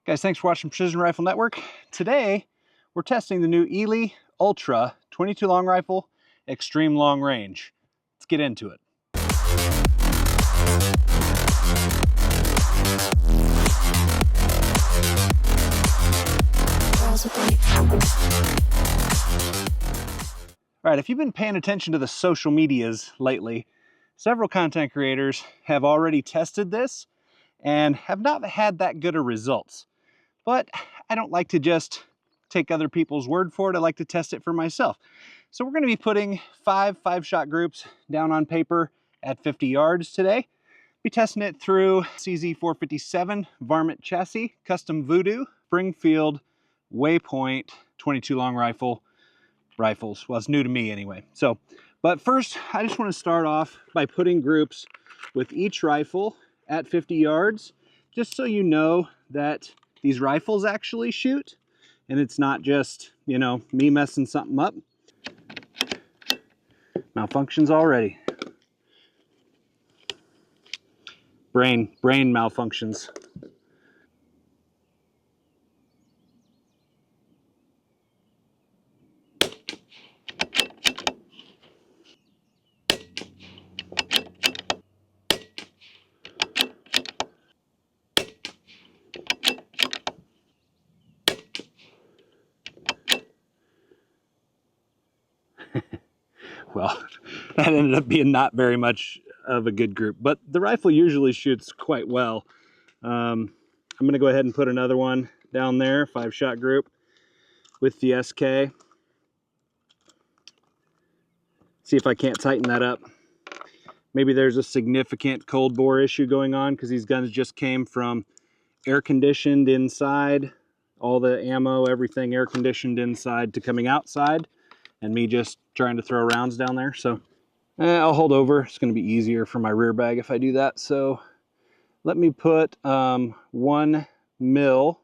Guys, thanks for watching Precision Rifle Network. Today, we're testing the new Eley Ultra 22 long rifle, extreme long range. Let's get into it. All right, if you've been paying attention to the social medias lately, several content creators have already tested this and have not had that good of results. But I don't like to just take other people's word for it. I like to test it for myself. So we're going to be putting five-shot groups down on paper at 50 yards today. Be testing it through CZ457 varmint chassis, custom Voodoo, Springfield, Waypoint, 22 long rifles. Well, it's new to me anyway. But first, I just want to start off by putting groups with each rifle at 50 yards, just so you know that these rifles actually shoot, and it's not just, you know, me messing something up. Malfunctions already. Brain malfunctions. Well, that ended up being not very much of a good group, but the rifle usually shoots quite well. I'm going to go ahead and put another one down there, 5-shot group with the SK. See if I can't tighten that up. Maybe there's a significant cold bore issue going on because these guns just came from air conditioned inside, all the ammo, everything air conditioned inside to coming outside, and me just trying to throw rounds down there. So I'll hold over. It's going to be easier for my rear bag if I do that. So let me put 1 mil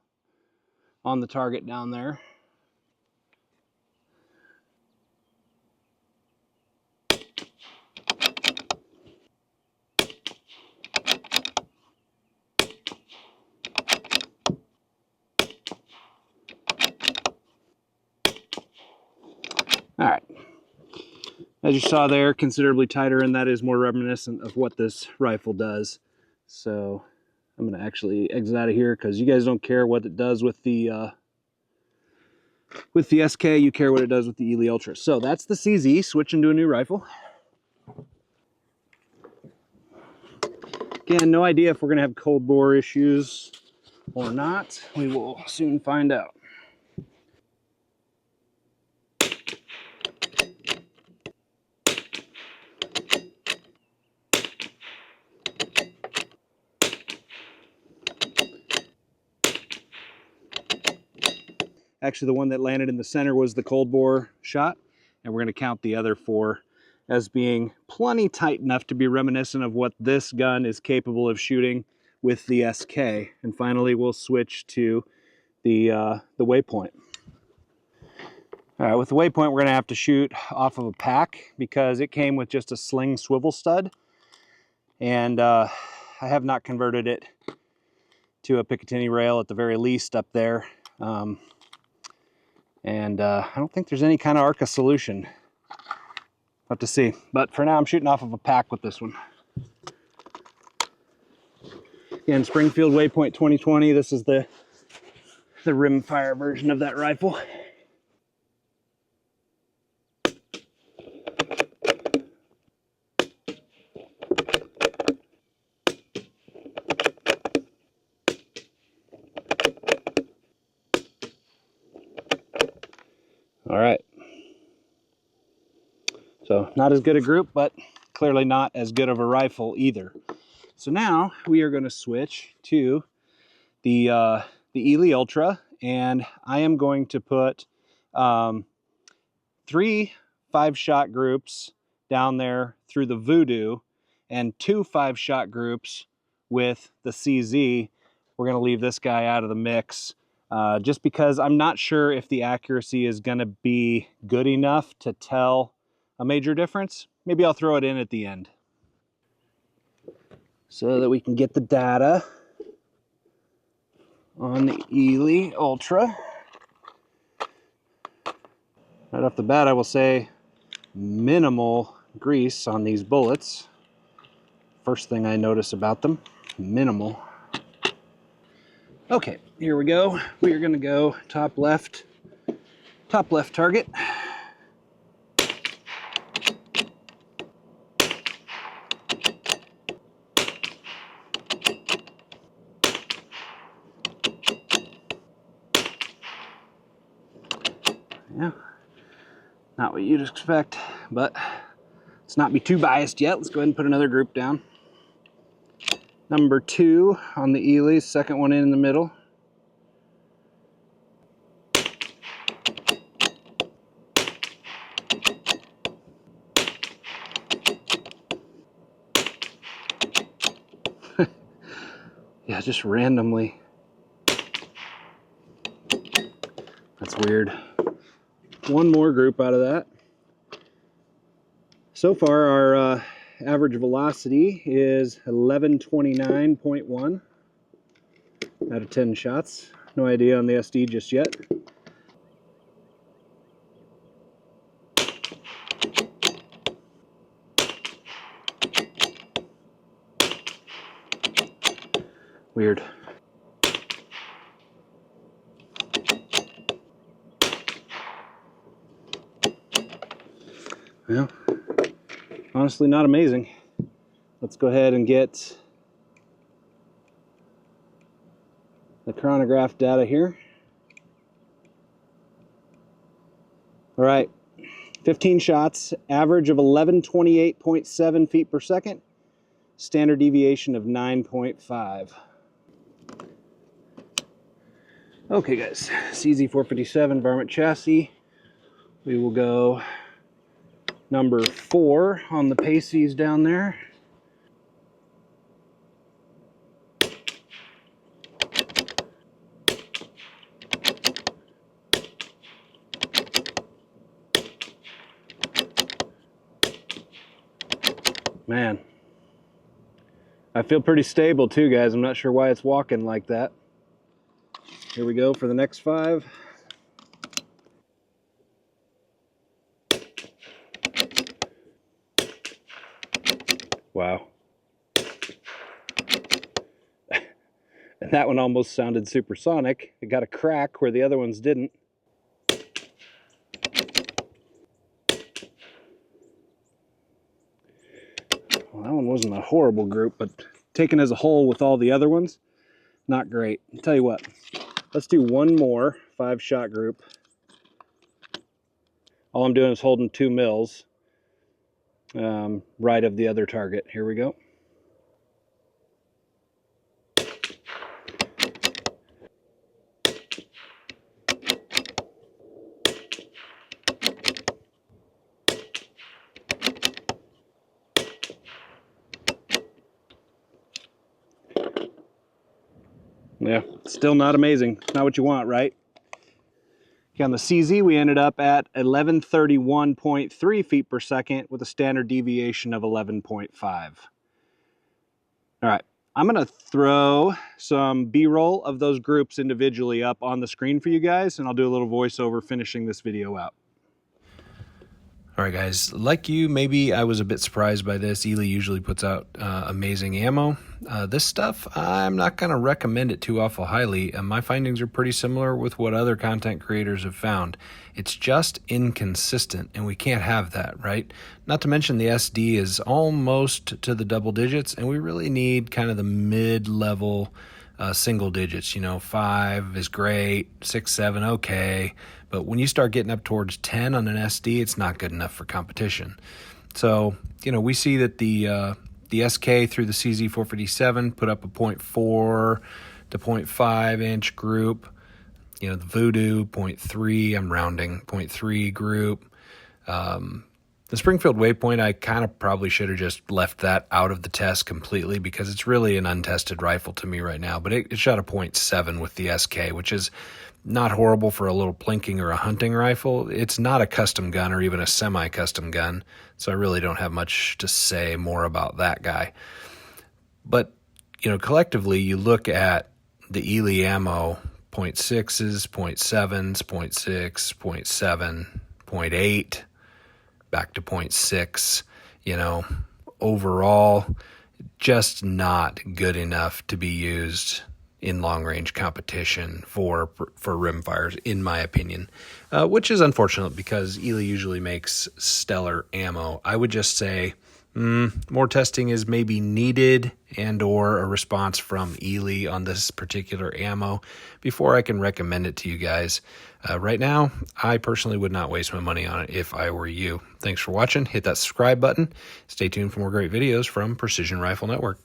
on the target down there. All right. As you saw there, considerably tighter, and that is more reminiscent of what this rifle does. So I'm going to actually exit out of here because you guys don't care what it does with the SK. You care what it does with the Eley Ultra. So that's the CZ, switching to a new rifle. Again, no idea if we're going to have cold bore issues or not. We will soon find out. Actually, the one that landed in the center was the cold bore shot, and we're going to count the other 4 as being plenty tight enough to be reminiscent of what this gun is capable of shooting with the SK. And finally, we'll switch to the Waypoint. All right, with the Waypoint, we're going to have to shoot off of a pack because it came with just a sling swivel stud, and I have not converted it to a Picatinny rail at the very least up there. And I don't think there's any kind of ARCA solution. We'll have to see. But for now, I'm shooting off of a pack with this one. Again, Springfield Waypoint 2020. This is the rimfire version of that rifle. All right. So not as good a group, but clearly not as good of a rifle either. So now we are going to switch to the Eley Ultra, and I am going to put 3 5-shot groups down there through the Voodoo and 2 5-shot groups with the CZ. We're going to leave this guy out of the mix just because I'm not sure if the accuracy is going to be good enough to tell a major difference. Maybe I'll throw it in at the end so that we can get the data on the Eley Ultra. Right off the bat, I will say minimal grease on these bullets. First thing I notice about them, minimal. Okay, here we go. We are gonna go top left target. Yeah, not what you'd expect, but let's not be too biased yet. Let's go ahead and put another group down. Number 2 on the Eley, second one in the middle. Yeah, just randomly. That's weird. One more group out of that. So far, our average velocity is 1129.1 out of 10 shots. No idea on the SD just yet. Weird. Well, honestly, not amazing. Let's go ahead and get the chronograph data here. All right, 15 shots, average of 1128.7 feet per second, standard deviation of 9.5. Okay guys, CZ457 varmint chassis. We will go number 4 on the paces down there. Man, I feel pretty stable too, guys. I'm not sure why it's walking like that. Here we go for the next 5. Wow. And that one almost sounded supersonic. It got a crack where the other ones didn't. Well, that one wasn't a horrible group, but taken as a whole with all the other ones, not great. I'll tell you what, let's do one more 5-shot group. All I'm doing is holding 2 mils right of the other target. Here we go. Yeah, still not amazing. Not what you want, right? Okay, on the CZ, we ended up at 1131.3 feet per second with a standard deviation of 11.5. All right, I'm gonna throw some B-roll of those groups individually up on the screen for you guys, and I'll do a little voiceover finishing this video out. All right, guys, like you, maybe I was a bit surprised by this. Eley usually puts out amazing ammo. This stuff, I'm not going to recommend it too awful highly. My findings are pretty similar with what other content creators have found. It's just inconsistent, and we can't have that, right? Not to mention the SD is almost to the double digits, and we really need kind of the mid-level single digits. You know, 5 is great, 6, 7, okay. But when you start getting up towards 10 on an SD, it's not good enough for competition. So, you know, we see that the SK through the CZ457 put up a 0.4 to 0.5 inch group. You know, the Voodoo 0.3, I'm rounding 0.3 group. The Springfield Waypoint, I kind of probably should have just left that out of the test completely because it's really an untested rifle to me right now. But it shot a 0.7 with the SK, which is not horrible for a little plinking or a hunting rifle. It's not a custom gun or even a semi-custom gun, so I really don't have much to say more about that guy. But, you know, collectively, you look at the Eley ammo, 0.6s, 0.7s, 0.6, 0.7, 0.8, back to 0.6, overall, just not good enough to be used in long-range competition for rimfires, in my opinion, which is unfortunate because Eley usually makes stellar ammo. I would just say more testing is maybe needed and or a response from Eley on this particular ammo before I can recommend it to you guys. Right now, I personally would not waste my money on it if I were you. Thanks for watching. Hit that subscribe button. Stay tuned for more great videos from Precision Rifle Network.